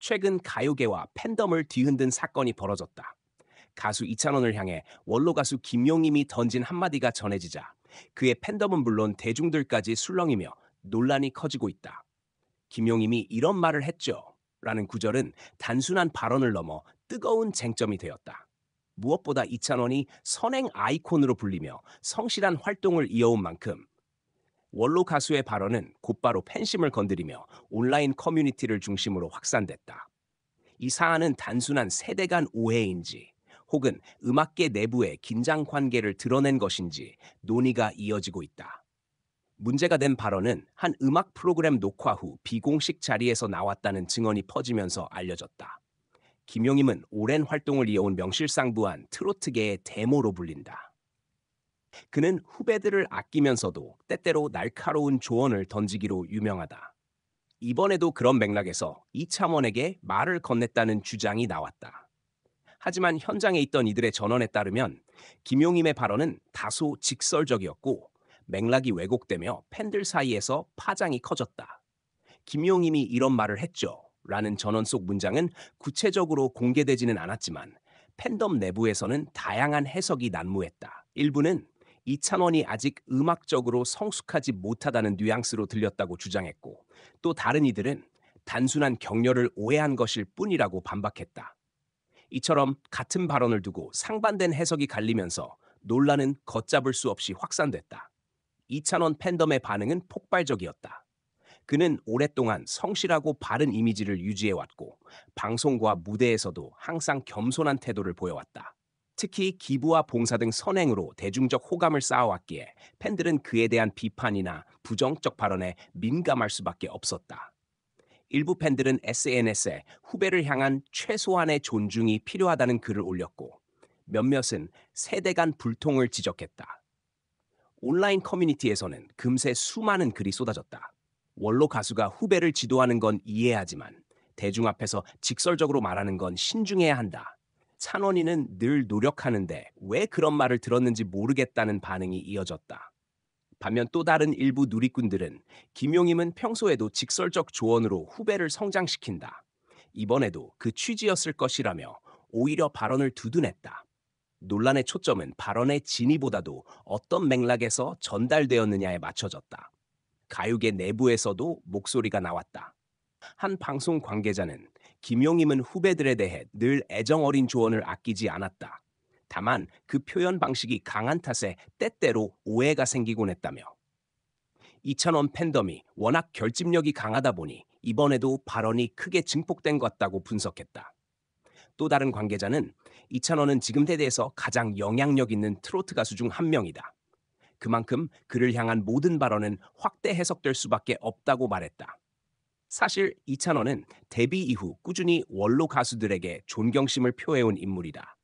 최근 가요계와 팬덤을 뒤흔든 사건이 벌어졌다. 가수 이찬원을 향해 원로 가수 김용임이 던진 한마디가 전해지자 그의 팬덤은 물론 대중들까지 술렁이며 논란이 커지고 있다. 김용임이 이런 말을 했죠. 라는 구절은 단순한 발언을 넘어 뜨거운 쟁점이 되었다. 무엇보다 이찬원이 선행 아이콘으로 불리며 성실한 활동을 이어온 만큼 원로 가수의 발언은 곧바로 팬심을 건드리며 온라인 커뮤니티를 중심으로 확산됐다. 이 사안은 단순한 세대 간 오해인지 혹은 음악계 내부의 긴장 관계를 드러낸 것인지 논의가 이어지고 있다. 문제가 된 발언은 한 음악 프로그램 녹화 후 비공식 자리에서 나왔다는 증언이 퍼지면서 알려졌다. 김용임은 오랜 활동을 이어온 명실상부한 트로트계의 데모로 불린다. 그는 후배들을 아끼면서도 때때로 날카로운 조언을 던지기로 유명하다. 이번에도 그런 맥락에서 이창원에게 말을 건넸다는 주장이 나왔다. 하지만 현장에 있던 이들의 전언에 따르면 김용임의 발언은 다소 직설적이었고 맥락이 왜곡되며 팬들 사이에서 파장이 커졌다. 김용임이 이런 말을 했죠. 라는 전원 속 문장은 구체적으로 공개되지는 않았지만 팬덤 내부에서는 다양한 해석이 난무했다. 일부는 이찬원이 아직 음악적으로 성숙하지 못하다는 뉘앙스로 들렸다고 주장했고 또 다른 이들은 단순한 격려를 오해한 것일 뿐이라고 반박했다. 이처럼 같은 발언을 두고 상반된 해석이 갈리면서 논란은 걷잡을 수 없이 확산됐다. 이찬원 팬덤의 반응은 폭발적이었다. 그는 오랫동안 성실하고 바른 이미지를 유지해왔고 방송과 무대에서도 항상 겸손한 태도를 보여왔다. 특히 기부와 봉사 등 선행으로 대중적 호감을 쌓아왔기에 팬들은 그에 대한 비판이나 부정적 발언에 민감할 수밖에 없었다. 일부 팬들은 SNS에 후배를 향한 최소한의 존중이 필요하다는 글을 올렸고 몇몇은 세대 간 불통을 지적했다. 온라인 커뮤니티에서는 금세 수많은 글이 쏟아졌다. 원로 가수가 후배를 지도하는 건 이해하지만 대중 앞에서 직설적으로 말하는 건 신중해야 한다. 찬원이는 늘 노력하는데 왜 그런 말을 들었는지 모르겠다는 반응이 이어졌다. 반면 또 다른 일부 누리꾼들은 김용임은 평소에도 직설적 조언으로 후배를 성장시킨다. 이번에도 그 취지였을 것이라며 오히려 발언을 두둔했다. 논란의 초점은 발언의 진위보다도 어떤 맥락에서 전달되었느냐에 맞춰졌다. 가요계 내부에서도 목소리가 나왔다. 한 방송 관계자는 김용임은 후배들에 대해 늘 애정 어린 조언을 아끼지 않았다. 다만 그 표현 방식이 강한 탓에 때때로 오해가 생기곤 했다며. 이찬원 팬덤이 워낙 결집력이 강하다 보니 이번에도 발언이 크게 증폭된 것 같다고 분석했다. 또 다른 관계자는 이찬원은 지금 세대에서 가장 영향력 있는 트로트 가수 중 한 명이다. 그만큼 그를 향한 모든 발언은 확대 해석될 수밖에 없다고 말했다. 사실 이찬원은 데뷔 이후 꾸준히 원로 가수들에게 존경심을 표해온 인물이다.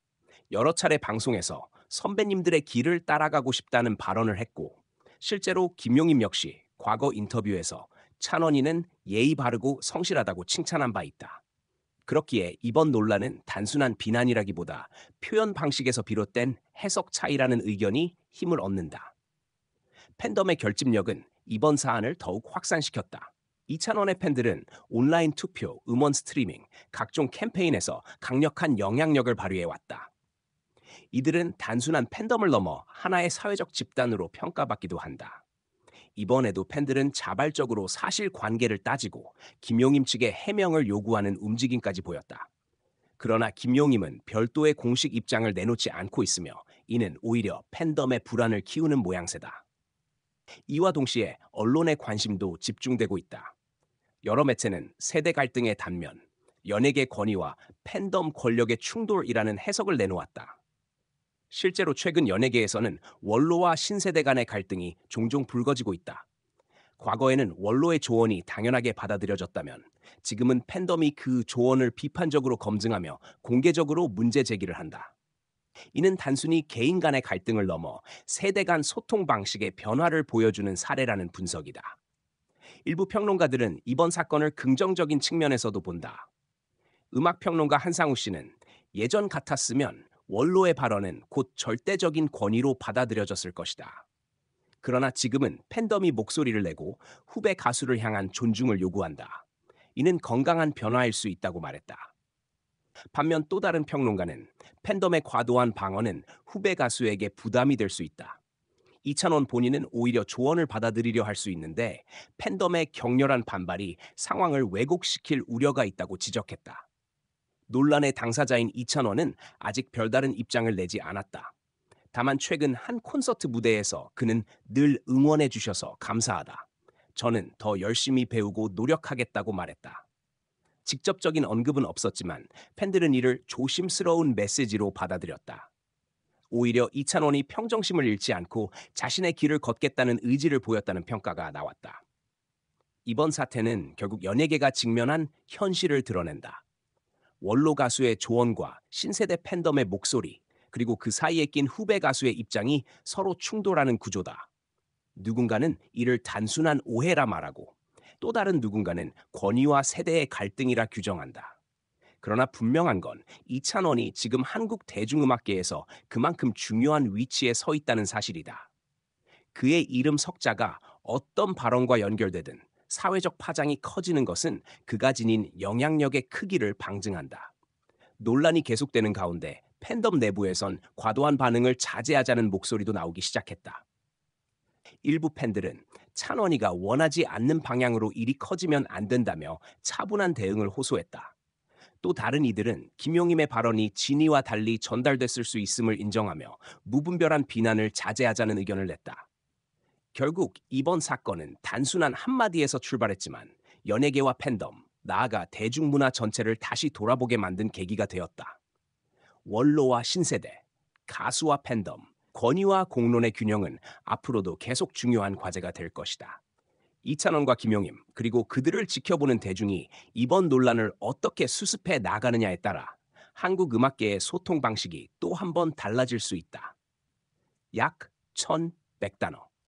여러 차례 방송에서 선배님들의 길을 따라가고 싶다는 발언을 했고 실제로 김용임 역시 과거 인터뷰에서 찬원이는 예의 바르고 성실하다고 칭찬한 바 있다. 그렇기에 이번 논란은 단순한 비난이라기보다 표현 방식에서 비롯된 해석 차이라는 의견이 힘을 얻는다. 팬덤의 결집력은 이번 사안을 더욱 확산시켰다. 이찬원의 팬들은 온라인 투표, 음원 스트리밍, 각종 캠페인에서 강력한 영향력을 발휘해왔다. 이들은 단순한 팬덤을 넘어 하나의 사회적 집단으로 평가받기도 한다. 이번에도 팬들은 자발적으로 사실관계를 따지고 김용임 측의 해명을 요구하는 움직임까지 보였다. 그러나 김용임은 별도의 공식 입장을 내놓지 않고 있으며 이는 오히려 팬덤의 불안을 키우는 모양새다. 이와 동시에 언론의 관심도 집중되고 있다. 여러 매체는 세대 갈등의 단면, 연예계 권위와 팬덤 권력의 충돌이라는 해석을 내놓았다. 실제로 최근 연예계에서는 원로와 신세대 간의 갈등이 종종 불거지고 있다. 과거에는 원로의 조언이 당연하게 받아들여졌다면 지금은 팬덤이 그 조언을 비판적으로 검증하며 공개적으로 문제 제기를 한다. 이는 단순히 개인 간의 갈등을 넘어 세대 간 소통 방식의 변화를 보여주는 사례라는 분석이다. 일부 평론가들은 이번 사건을 긍정적인 측면에서도 본다. 음악 평론가 한상우 씨는 예전 같았으면 원로의 발언은 곧 절대적인 권위로 받아들여졌을 것이다. 그러나 지금은 팬덤이 목소리를 내고 후배 가수를 향한 존중을 요구한다. 이는 건강한 변화일 수 있다고 말했다. 반면 또 다른 평론가는 팬덤의 과도한 방어는 후배 가수에게 부담이 될 수 있다. 이찬원 본인은 오히려 조언을 받아들이려 할 수 있는데 팬덤의 격렬한 반발이 상황을 왜곡시킬 우려가 있다고 지적했다. 논란의 당사자인 이찬원은 아직 별다른 입장을 내지 않았다. 다만 최근 한 콘서트 무대에서 그는 늘 응원해 주셔서 감사하다. 저는 더 열심히 배우고 노력하겠다고 말했다. 직접적인 언급은 없었지만 팬들은 이를 조심스러운 메시지로 받아들였다. 오히려 이찬원이 평정심을 잃지 않고 자신의 길을 걷겠다는 의지를 보였다는 평가가 나왔다. 이번 사태는 결국 연예계가 직면한 현실을 드러낸다. 원로 가수의 조언과 신세대 팬덤의 목소리, 그리고 그 사이에 낀 후배 가수의 입장이 서로 충돌하는 구조다. 누군가는 이를 단순한 오해라 말하고 또 다른 누군가는 권위와 세대의 갈등이라 규정한다. 그러나 분명한 건 이찬원이 지금 한국 대중음악계에서 그만큼 중요한 위치에 서 있다는 사실이다. 그의 이름 석자가 어떤 발언과 연결되든 사회적 파장이 커지는 것은 그가 지닌 영향력의 크기를 방증한다. 논란이 계속되는 가운데 팬덤 내부에선 과도한 반응을 자제하자는 목소리도 나오기 시작했다. 일부 팬들은 찬원이가 원하지 않는 방향으로 일이 커지면 안 된다며 차분한 대응을 호소했다. 또 다른 이들은 김용임의 발언이 진위와 달리 전달됐을 수 있음을 인정하며 무분별한 비난을 자제하자는 의견을 냈다. 결국 이번 사건은 단순한 한마디에서 출발했지만 연예계와 팬덤, 나아가 대중문화 전체를 다시 돌아보게 만든 계기가 되었다. 원로와 신세대, 가수와 팬덤, 권위와 공론의 균형은 앞으로도 계속 중요한 과제가 될 것이다. 이찬원과 김용임, 그리고 그들을 지켜보는 대중이 이번 논란을 어떻게 수습해 나가느냐에 따라 한국 음악계의 소통 방식이 또 한 번 달라질 수 있다. 약 1100단어.